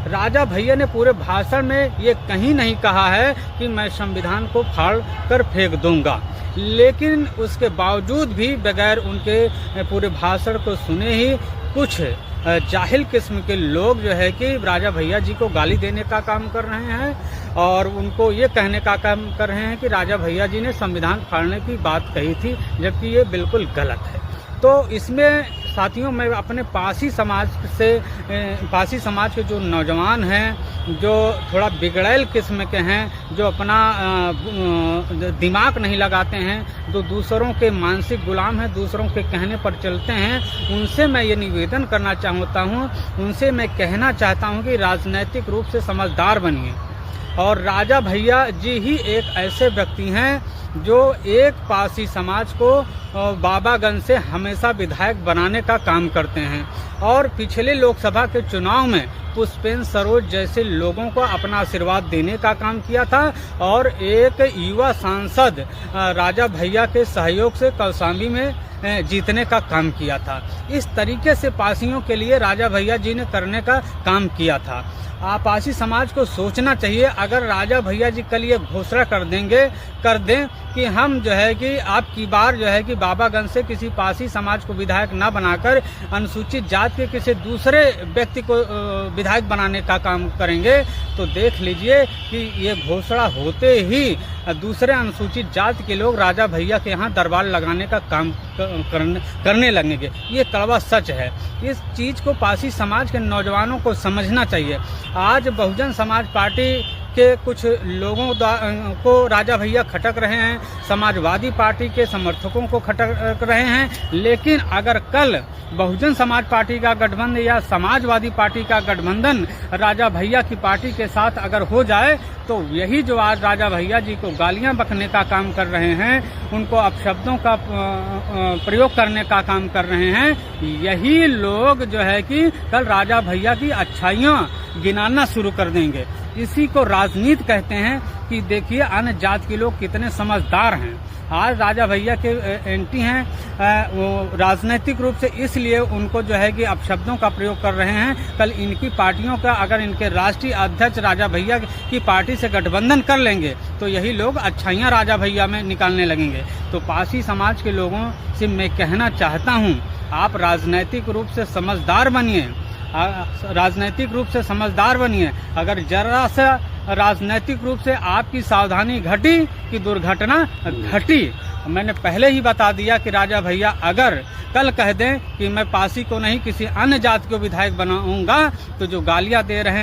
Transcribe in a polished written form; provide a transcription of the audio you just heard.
राजा भैया ने पूरे भाषण में ये कहीं नहीं कहा है कि मैं संविधान को फाड़ कर फेंक दूंगा, लेकिन उसके बावजूद भी बगैर उनके पूरे भाषण को सुने ही कुछ जाहिल किस्म के लोग जो है कि राजा भैया जी को गाली देने का काम कर रहे हैं और उनको ये कहने का काम कर रहे हैं कि राजा भैया जी ने संविधान फाड़ने की बात कही थी, जबकि ये बिल्कुल गलत है। तो इसमें साथियों, मैं अपने पासी समाज के जो नौजवान हैं, जो थोड़ा बिगड़ैल किस्म के हैं, जो अपना दिमाग नहीं लगाते हैं, जो दूसरों के मानसिक गुलाम हैं, दूसरों के कहने पर चलते हैं, उनसे मैं ये निवेदन करना चाहता हूँ, उनसे मैं कहना चाहता हूँ कि राजनीतिक रूप से समझदार बनिए। और राजा भैया जी ही एक ऐसे व्यक्ति हैं जो एक पासी समाज को बाबागंज से हमेशा विधायक बनाने का काम करते हैं और पिछले लोकसभा के चुनाव में पुष्पेंद्र सरोज जैसे लोगों को अपना आशीर्वाद देने का काम किया था और एक युवा सांसद राजा भैया के सहयोग से कौशाम्बी में जीतने का काम किया था। इस तरीके से पासियों के लिए राजा भैया जी ने करने का काम किया था। पासी समाज को सोचना चाहिए, अगर राजा भैया जी कल ये घोषणा कर दें कि हम जो है कि आपकी बार जो है कि बाबागंज से किसी पासी समाज को विधायक न बनाकर अनुसूचित जाति के किसी दूसरे व्यक्ति को विधायक बनाने का काम करेंगे, तो देख लीजिए कि ये घोषणा होते ही दूसरे अनुसूचित जाति के लोग राजा भैया के यहाँ दरबार लगाने का काम करने लगेंगे। ये कड़वा सच है। इस चीज़ को पासी समाज के नौजवानों को समझना चाहिए। आज बहुजन समाज पार्टी के कुछ लोगों को राजा भैया खटक रहे हैं, समाजवादी पार्टी के समर्थकों को खटक रहे हैं, लेकिन अगर कल बहुजन समाज पार्टी का गठबंधन या समाजवादी पार्टी का गठबंधन राजा भैया की पार्टी के साथ अगर हो जाए, तो यही जो आज राजा भैया जी को गालियां बकने का काम कर रहे हैं, उनको अपशब्दों का प्रयोग करने का काम कर रहे हैं, यही लोग जो है कि कल राजा भैया की अच्छाइयां गिनाना शुरू कर देंगे। इसी को राजनीति कहते हैं कि देखिए अन्य जाति के लोग कितने समझदार हैं। आज राजा भैया के एंटी हैं, वो राजनीतिक रूप से इसलिए उनको जो है कि अपशब्दों का प्रयोग कर रहे हैं। कल इनकी पार्टियों का अगर इनके राष्ट्रीय अध्यक्ष राजा भैया की पार्टी से गठबंधन कर लेंगे, तो यही लोग अच्छाइयाँ राजा भैया में निकालने लगेंगे। तो पासी समाज के लोगों से मैं कहना चाहता हूँ, आप राजनीतिक रूप से समझदार बनिए, राजनीतिक रूप से समझदार बनिए। अगर जरा सा राजनीतिक रूप से आपकी सावधानी घटी कि दुर्घटना घटी। मैंने पहले ही बता दिया कि राजा भैया अगर कल कह दें कि मैं पासी को नहीं किसी अन्य जाति को विधायक बनाऊंगा, तो जो गालियां दे रहे हैं